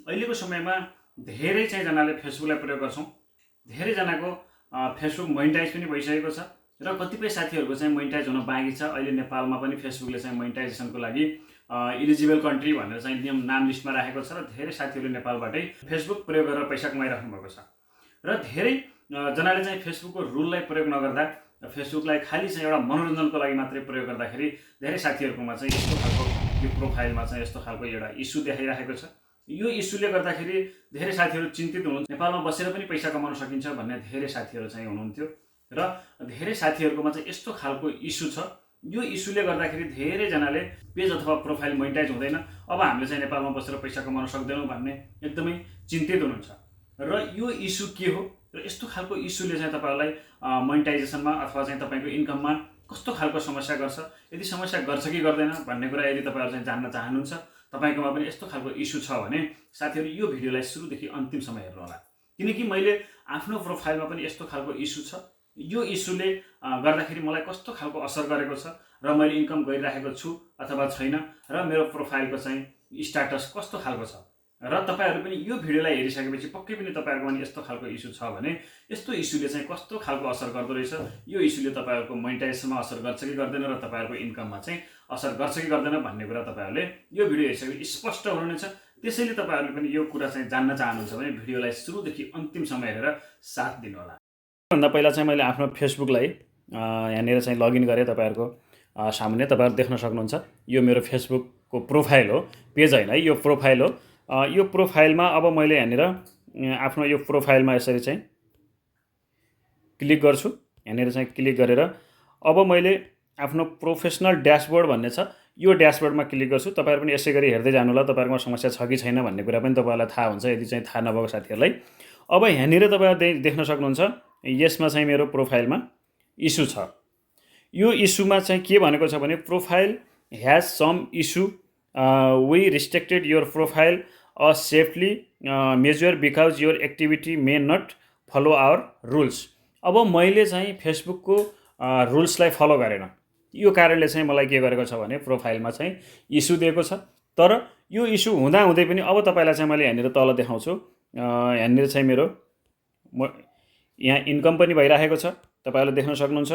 अहिलेको समयमा धेरै चाहिँ जनाले फेसबुकलाई प्रयोग गर्छौँ। धेरैजनाको फेसबुक मोनिटाइज पनि भइसकेको छ र कतिपय साथीहरूको चाहिँ मोनिटाइज हुन बाँकी छ। अहिले नेपालमा पनि फेसबुकले चाहिँ मोनिटाइजेसनको लागि इलिजिबल कन्ट्री भनेर चाहिँ नाम लिस्टमा राखेको छ र धेरै साथीहरूले नेपालबाटै फेसबुक प्रयोग गरेर पैसा कमाइराख्नु भएको छ। र धेरै जनाले चाहिँ फेसबुकको रुललाई प्रयोग नगर्दा फेसबुकलाई खालि चाहिँ एउटा मनोरञ्जनको लागि मात्रै प्रयोग गर्दाखेरि धेरै साथीहरूकोमा चाहिँ यस्तो खालको यो प्रोफाइलमा चाहिँ यस्तो खालको एउटा इस्यु देखाइरहेको छ। यो इस्युले गर्दाखेरि धेरै साथीहरू चिन्तित हुनुहुन्छ। नेपालमा बसेर पनि पैसा कमाउन सकिन्छ भन्ने धेरै साथीहरू चाहिँ हुनुहुन्थ्यो र धेरै साथीहरूकोमा चाहिँ यस्तो खालको इस्यु छ। यो इस्युले गर्दाखेरि धेरैजनाले पेज अथवा प्रोफाइल मोनिटाइज हुँदैन, अब हामीले चाहिँ नेपालमा बसेर पैसा कमाउन सक्दैनौँ भन्ने एकदमै चिन्तित हुनुहुन्छ। र यो इस्यु के हो र यस्तो खालको इस्युले चाहिँ तपाईँहरूलाई मोनिटाइजेसनमा अथवा चाहिँ तपाईँको इन्कममा कस्तो खालको समस्या गर्छ, यदि समस्या गर्छ कि गर्दैन भन्ने कुरा यदि तपाईँहरू चाहिँ जान्न चाहनुहुन्छ, तपाईकोमा पनि यस्तो खालको इस्यु छ भने साथीहरू यो भिडियोलाई सुरुदेखि अन्तिमसम्म हेर्नु होला। किनकि मैले आफ्नो प्रोफाइलमा पनि यस्तो खालको इस्यु छ। यो इस्युले गर्दाखेरि मलाई कस्तो खालको असर गरेको छ र मैले इन्कम गरिरहेको छु अथवा छैन र मेरो प्रोफाइलको चाहिँ स्ट्याटस कस्तो खालको छ र तपाईहरु पनि यो भिडियोलाई हेरिसकेपछि पक्कै पनि तपाईहरुको पनि यस्तो खालको इस्यु छ भने यस्तो इस्युले चाहिँ कस्तो खालको असर गर्दो रहेछ, यो इस्युले तपाईहरुको मोनिटाइजेसनमा असर गर्छ कि गर्दैन र तपाईहरुको इन्कममा चाहिँ असर गर्छ कि गर्दैन भन्ने कुरा तपाईहरुले यो भिडियो हेरिसकेपछि स्पष्ट हुनुहुनेछ। त्यसैले तपाईहरुले पनि यो कुरा चाहिँ जान्न चाहनुहुन्छ भने भिडियोलाई सुरुदेखि अन्तिमसम्म हेरेर साथ दिनु होला। भन्दा पहिला चाहिँ मैले आफ्नो फेसबुकलाई यहाँनिर चाहिँ लगइन गरे। तपाईहरुको सामने तपाईहरु देख्न सक्नुहुन्छ यो मेरो फेसबुकको प्रोफाइल हो, पेज हैन है, यो प्रोफाइल हो। यो प्रोफाइलमा अब मैले यहाँनिर आफ्नो यो प्रोफाइलमा यसरी चाहिँ क्लिक गर्छु। यहाँनिर चाहिँ क्लिक गरेर अब मैले आफ्नो प्रोफेसनल ड्याशबोर्ड भन्ने छ, यो ड्याशबोर्डमा क्लिक गर्छु। तपाईहरु पनि यसै गरी हेर्दै जानु होला, तपाईहरुकोमा समस्या छ कि छैन भन्ने कुरा पनि तपाईहरुलाई थाहा हुन्छ यदि चाहिँ थाहा नभएको साथीहरुलाई। अब यहाँनिर तपाईहरु देख्न सक्नुहुन्छ यसमा चाहिँ मेरो प्रोफाइलमा इस्यु छ। यो इस्युमा चाहिँ के भनेको छ भने profile has some issue, we restricted your profile safety measure because your activity may not follow our rules. अब मैले चाहिँ फेसबुकको रुल्सलाई फलो गरेन, यो कारणले चाहिँ मलाई के गरेको छ भने प्रोफाइलमा चाहिँ इस्यु दिएको छ। तर यो इस्यु हुँदा हुँदै पनि अब तपाईलाई चाहिँ मैले यहाँनिर तल देखाउँछु। यहाँनिर चाहिँ मेरो यहाँ इन्कम पनि भइरहेको छ, तपाईहरुले देख्न सक्नुहुन्छ।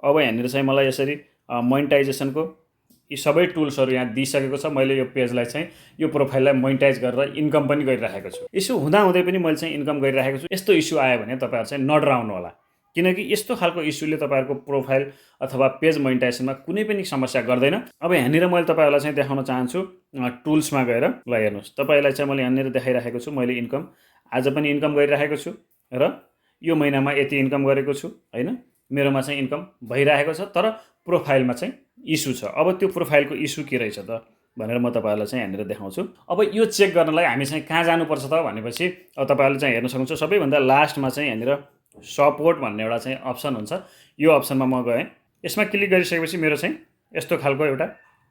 अब यहाँनिर चाहिँ मलाई यसरी मोनिटाइजेसनको यी सबै टुल्सहरु यहाँ दिइसकेको छ। मैले यो पेजलाई चाहिँ यो प्रोफाइललाई मोनिटाइज गरेर इन्कम पनि गरिरहेको छु। इस्यु हुँदा हुँदै पनि मैले चाहिँ इन्कम गरिरहेको छु। यस्तो इस्यु आयो भने तपाईहरु चाहिँ नडराउनु होला, किनकि यस्तो खालको इस्युले तपाईहरुको प्रोफाइल अथवा पेज मोनिटाइजेसनमा कुनै पनि समस्या गर्दैन। अब यहाँनिर मैले तपाईहरुलाई चाहिँ देखाउन चाहन्छु टुल्समा गएर। ल हेर्नुस्, तपाईलाई चाहिँ मैले यहाँनिर देखाइरहेको छु मैले इन्कम आज पनि इन्कम गरिरहेको छु र यो महिनामा यति इन्कम गरेको छु हैन। मेरोमा चाहिँ इन्कम भइरहेको छ, तर प्रोफाइलमा चाहिँ इस्यु छ। अब त्यो प्रोफाइलको इस्यु के रहेछ त भनेर म तपाईहरुलाई चाहिँ यहाँनिर देखाउँछु। अब यो चेक गर्नलाई हामी चाहिँ कहाँ जानुपर्छ त भनेपछि अब तपाईहरुले चाहिँ हेर्न सक्नुहुन्छ सबैभन्दा लास्टमा चाहिँ यहाँनिर सपोर्ट भन्ने एउटा चाहिँ अप्सन हुन्छ। यो अप्सनमा म गएँ, यसमा क्लिक गरिसकेपछि मेरो चाहिँ यस्तो खालको एउटा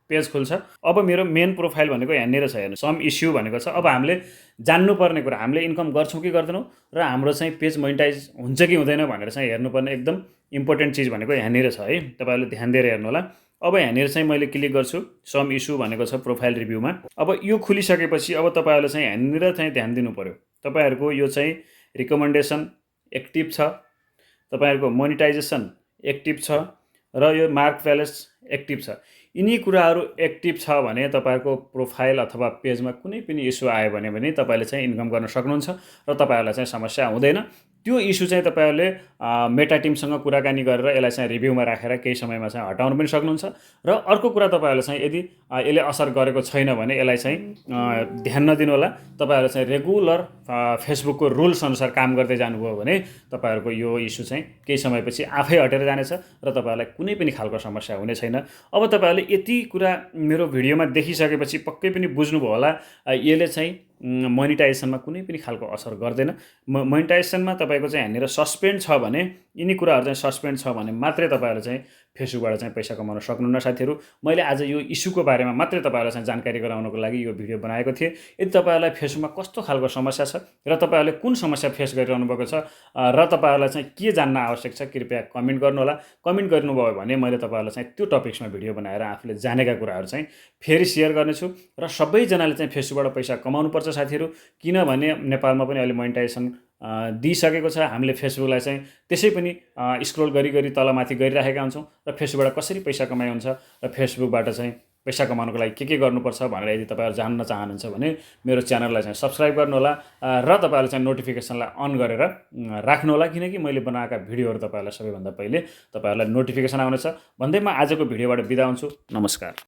पेज खुल्छ। अब मेरो मेन प्रोफाइल भनेको यहाँनिर छ, हेर्नु सम इस्यु भनेको छ। अब हामीले जान्नुपर्ने कुरा हामीले इन्कम गर्छौँ कि गर्दैनौँ र हाम्रो चाहिँ पेज मोनिटाइज हुन्छ कि हुँदैन भनेर चाहिँ हेर्नुपर्ने एकदम इम्पोर्टेन्ट चिज भनेको यहाँनिर छ है। तपाईहरुले ध्यान दिएर हेर्नु होला। अब यहाँनिर चाहिँ मैले क्लिक गर्छु, सम इस्यु भनेको छ प्रोफाइल रिभ्यूमा। अब यो खुलिसकेपछि अब तपाईहरुले चाहिँ यहाँनिर चाहिँ ध्यान दिनु पर्यो। तपाईहरुको यो चाहिँ रिकमेन्डेसन एक्टिभ छ, तपाईहरुको मोनिटाइजेसन एक्टिभ छ र यो मार्क प्यालेस एक्टिभ छ। यिनी कुराहरू एक्टिभ छ भने तपाईहरुको प्रोफाइल अथवा पेजमा कुनै पनि इस्यु आयो भने तपाईले चाहिँ इन्कम गर्न सक्नुहुन्छ र तपाईहरुलाई चाहिँ समस्या हुँदैन। त्यो इस्यु चाहिँ तपाईहरुले मेटा टिमसँग कुराकानी गरेर यसलाई चाहिँ रिभ्यूमा राखेर केही समयमा चाहिँ हटाउन पनि सक्नुहुन्छ। र अर्को कुरा तपाईहरुले चाहिँ यदि यसले असर गरेको छैन भने यसलाई चाहिँ ध्यान नदिनु होला। तपाईहरु चाहिँ रेगुलर फेसबुकको रुल्स अनुसार काम गर्दै जानुभयो भने तपाईहरुको यो इस्यु चाहिँ केही समयपछि आफै हटेर जानेछ र तपाईहरुलाई कुनै पनि खालको समस्या हुने छैन। अब तपाईहरुले यति कुरा मेरो भिडियोमा देखिसकेपछि पक्कै पनि बुझ्नुभयो होला यसले चाहिँ मोनिटाइजेसनमा कुनै पनि खालको असर गर्दैन। मोनिटाइजेसनमा तपाईको चाहिँ यहाँनिर सस्पेन्ड छ भने, यिनी कुराहरु चाहिँ सस्पेन्ड छ भने मात्रै तपाईहरु चाहिँ फेसबुकबाट चाहिँ पैसा कमाउन सक्नुहुन्न साथीहरू। मैले आज यो इस्युको बारेमा मात्रै तपाईँहरूलाई चाहिँ जानकारी गराउनको लागि यो भिडियो बनाएको थिएँ। यदि तपाईँहरूलाई फेसबुकमा कस्तो खालको समस्या छ र तपाईँहरूले कुन समस्या फेस गरिरहनु भएको छ र तपाईँहरूलाई चाहिँ के जान्न आवश्यक छ, कृपया कमेन्ट गर्नुहोला। कमेन्ट गर्नुभयो भने मैले तपाईँहरूलाई चाहिँ त्यो टपिक्समा भिडियो बनाएर आफूले जानेका कुराहरू चाहिँ फेरि सेयर गर्नेछु। र सबैजनाले चाहिँ फेसबुकबाट पैसा कमाउनुपर्छ साथीहरू, किनभने नेपालमा पनि अहिले मोनेटाइजेसन दिइसकेको छ। हामीले फेसबुकलाई चाहिँ त्यसै पनि स्क्रोल गरी तलमाथि गरिराखेका हुन्छौँ र फेसबुकबाट कसरी पैसा कमाइ हुन्छ र फेसबुकबाट चाहिँ पैसा कमाउनको लागि के गर्नुपर्छ भनेर यदि तपाईँहरू जान्न चाहनुहुन्छ भने मेरो च्यानललाई चाहिँ सब्सक्राइब गर्नुहोला र तपाईँहरूले चाहिँ नोटिफिकेसनलाई अन गरेर राख्नुहोला, किनकि मैले बनाएका भिडियोहरू तपाईँहरूलाई सबैभन्दा पहिले तपाईँहरूलाई नोटिफिकेसन आउनेछ भन्दै म आजको भिडियोबाट बिदा हुन्छु। नमस्कार।